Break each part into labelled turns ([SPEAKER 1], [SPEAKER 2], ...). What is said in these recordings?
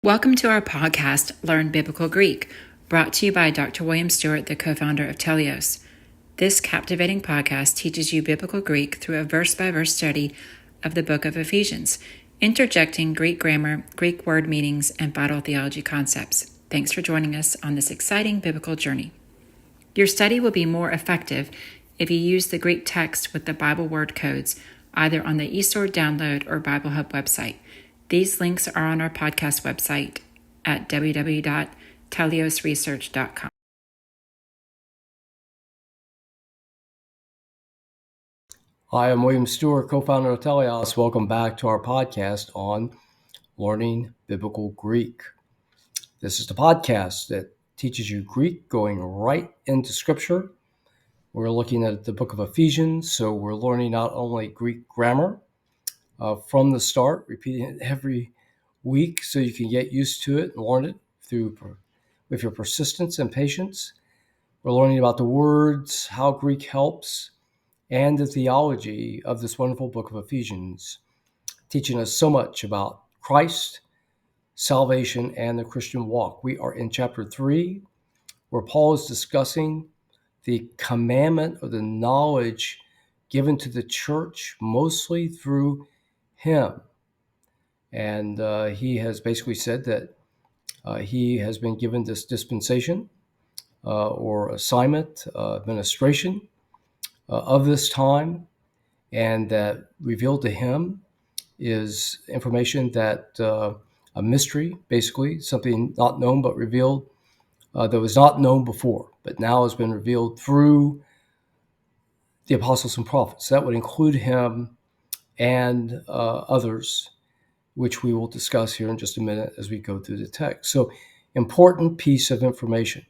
[SPEAKER 1] Welcome to our podcast, Learn Biblical Greek, brought to you by Dr. William Stewart, the co-founder of Teleios. This captivating podcast teaches you biblical Greek through a verse-by-verse study of the book of Ephesians, interjecting Greek grammar, Greek word meanings, and vital theology concepts. Thanks for joining us on this exciting biblical journey. Your study will be more effective if you use the Greek text with the Bible word codes, either on the eSword download or Bible Hub website. These links are on our podcast website at www.teliosresearch.com.
[SPEAKER 2] Hi, I'm William Stewart, co-founder of Teleios. Welcome back to our podcast on learning biblical Greek. This is the podcast that teaches you Greek going right into Scripture. We're looking at the book of Ephesians, so we're learning not only Greek grammar from the start, repeating it every week so you can get used to it and learn it with your persistence and patience. We're learning about the words, how Greek helps, and the theology of this wonderful book of Ephesians, teaching us so much about Christ, salvation, and the Christian walk. We are in chapter 3, where Paul is discussing the commandment or the knowledge given to the church mostly through him. And he has basically said that he has been given this dispensation or assignment, administration of this time, and that revealed to him is information that a mystery, basically, something not known but revealed that was not known before, but now has been revealed through the apostles and prophets. That would include him and others, which we will discuss here in just a minute as we go through the text. So, important piece of information,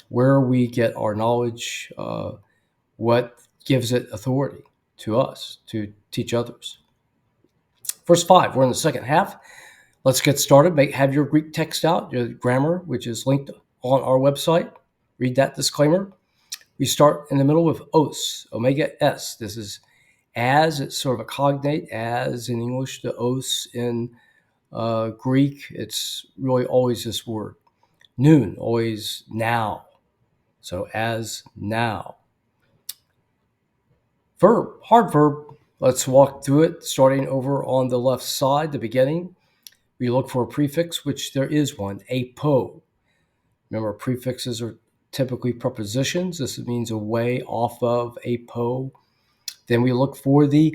[SPEAKER 2] where we get our knowledge, what gives it authority to us to teach others. Verse 5, we're in the second half. Let's get started. Have your Greek text out, your grammar, which is linked on our website. Read that disclaimer. We start in the middle with os, omega s. This is as, it's sort of a cognate, as in English, the os in Greek. It's really always this word. Noon, always now. So as now. Verb, hard verb. Let's walk through it, starting over on the left side, the beginning. We look for a prefix, which there is one, apo. Remember, prefixes are typically prepositions. This means away, off of, apo. Then we look for the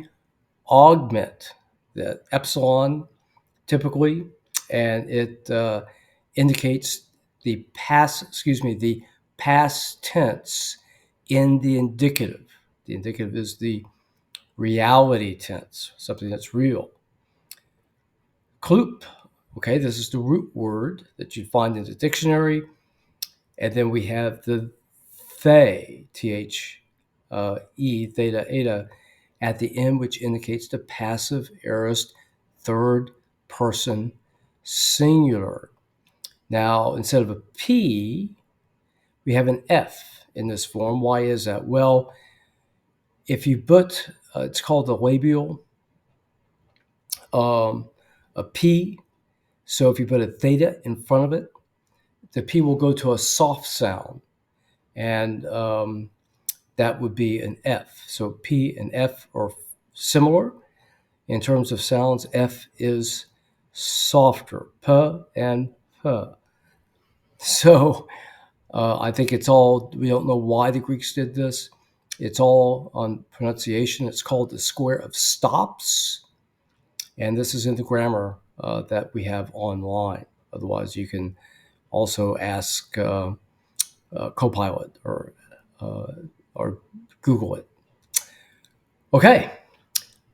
[SPEAKER 2] augment, the epsilon, typically, and it indicates the past tense in the indicative. The indicative is the reality tense, something that's real. Kloop, okay, this is the root word that you find in the dictionary. And then we have the the, T-H-E, theta, eta, at the end, which indicates the passive aorist third person singular. Now, instead of a P, we have an F in this form. Why is that? Well, if you put, it's called the labial, a P. So if you put a theta in front of it, the P will go to a soft sound, and that would be an F. So P and F are similar in terms of sounds. F is softer, P and P. So I think it's all, we don't know why the Greeks did this. It's all on pronunciation. It's called the square of stops. And this is in the grammar that we have online. Otherwise, you can also ask Copilot or Google it. Okay.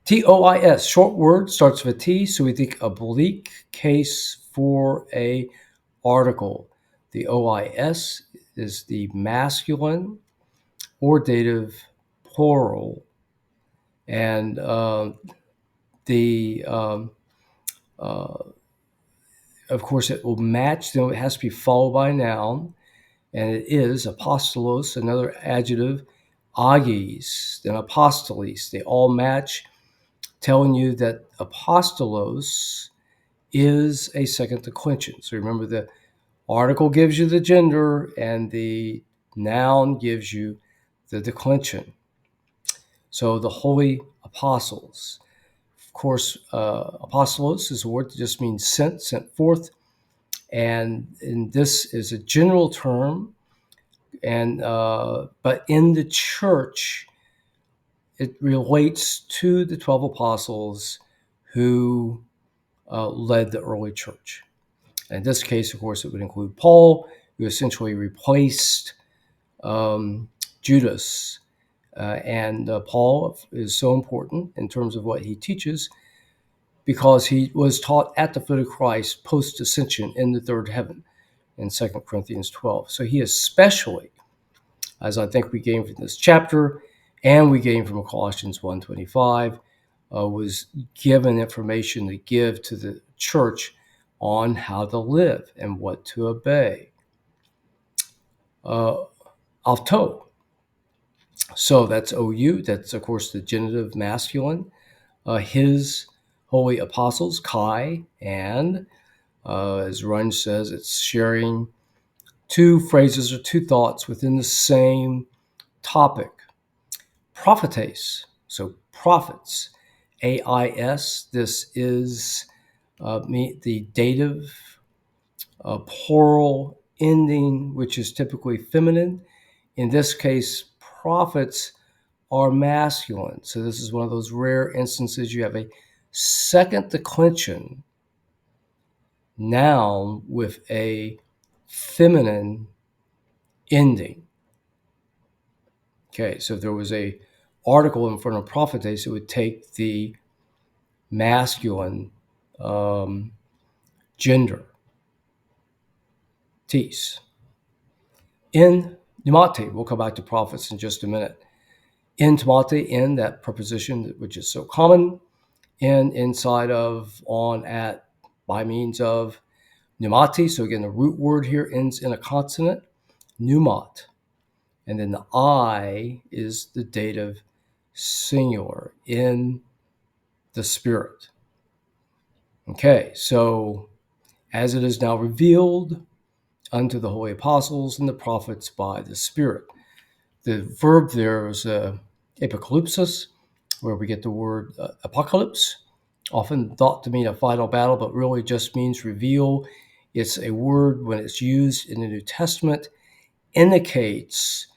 [SPEAKER 2] TOIS, short word, starts with a T, so we think oblique case for a article. The OIS is the masculine or dative plural, and of course, it will match. Then it has to be followed by a noun, and it is apostolos, another adjective, agis, then apostoles. They all match, telling you that apostolos is a second declension. So remember, the article gives you the gender and the noun gives you the declension. So the holy apostles. Of course, apostolos is a word that just means sent forth. And this is a general term. And but in the church, it relates to the 12 apostles who led the early church. In this case, of course, it would include Paul, who essentially replaced Judas. And Paul is so important in terms of what he teaches because he was taught at the foot of Christ post-ascension in the third heaven in 2 Corinthians 12. So he especially, as I think we gain from this chapter, and we gain from Colossians 1:25, was given information to give to the church on how to live and what to obey. Auto. So that's OU. That's, of course, the genitive masculine. His holy apostles, Kai, and as Runge says, it's sharing two phrases or two thoughts within the same topic. Prophetes, so prophets, AIS. This is the dative plural ending, which is typically feminine. In this case, prophets are masculine. So this is one of those rare instances you have a second declension noun with a feminine ending. Okay, so if there was a article in front of prophetes, it would take the masculine gender, tes. In pneumate, we'll come back to prophets in just a minute. In pneumate, in, that preposition which is so common, in, inside of, on, at, by means of. Pneumate, so again, the root word here ends in a consonant, pneumat. And then the I is the dative singular, in the Spirit. Okay, so as it is now revealed unto the holy apostles and the prophets by the Spirit. The verb there is apocalypsis, where we get the word apocalypse, often thought to mean a final battle, but really just means reveal. It's a word, when it's used in the New Testament, indicates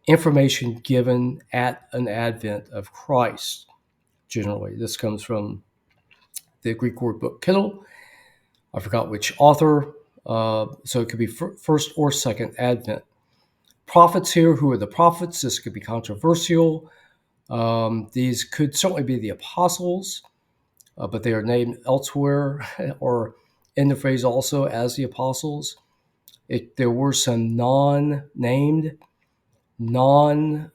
[SPEAKER 2] information given at an advent of Christ. Generally, this comes from the Greek word book Kittel. I forgot which author, so it could be first or second advent. Prophets here, who are the prophets? This could be controversial. These could certainly be the apostles, but they are named elsewhere or in the phrase also as the apostles. There were some non-named, non-writing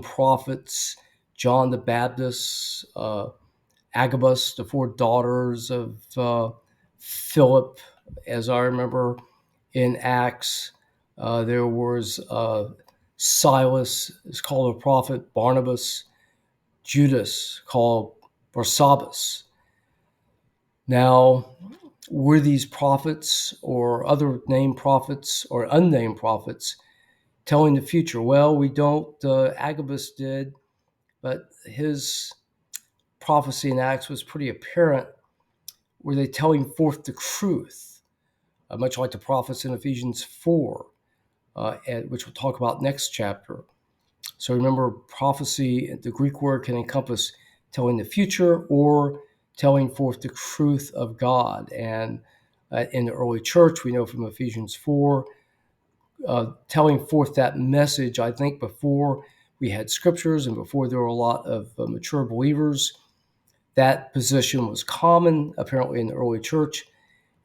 [SPEAKER 2] prophets, John the Baptist, Agabus, the four daughters of Philip, as I remember in Acts. There was Silas, is called a prophet, Barnabas, Judas, called Barsabbas. Now, were these prophets or other named prophets or unnamed prophets telling the future? Well, we don't. Agabus did, but his prophecy in Acts was pretty apparent. Were they telling forth the truth? Much like the prophets in Ephesians 4, which we'll talk about next chapter. So remember, prophecy, the Greek word can encompass telling the future or telling forth the truth of God. And in the early church, we know from Ephesians 4, telling forth that message, I think before we had scriptures and before there were a lot of mature believers, that position was common, apparently, in the early church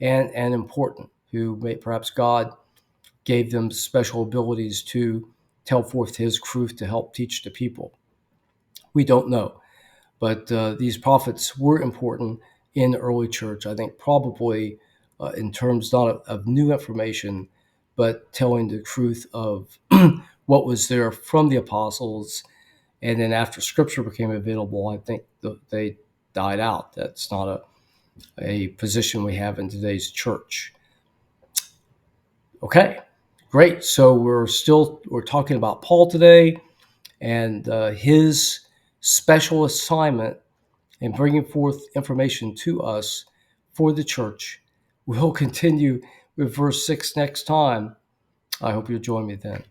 [SPEAKER 2] and important, who perhaps God gave them special abilities to tell forth his truth to help teach the people. We don't know. But these prophets were important in the early church, I think probably in terms not of new information, but telling the truth of what was there from the apostles. And then after scripture became available, I think they died out. That's not a position we have in today's church. Okay, great. So we're talking about Paul today and his special assignment in bringing forth information to us for the church. We'll continue with verse 6 next time. I hope you'll join me then.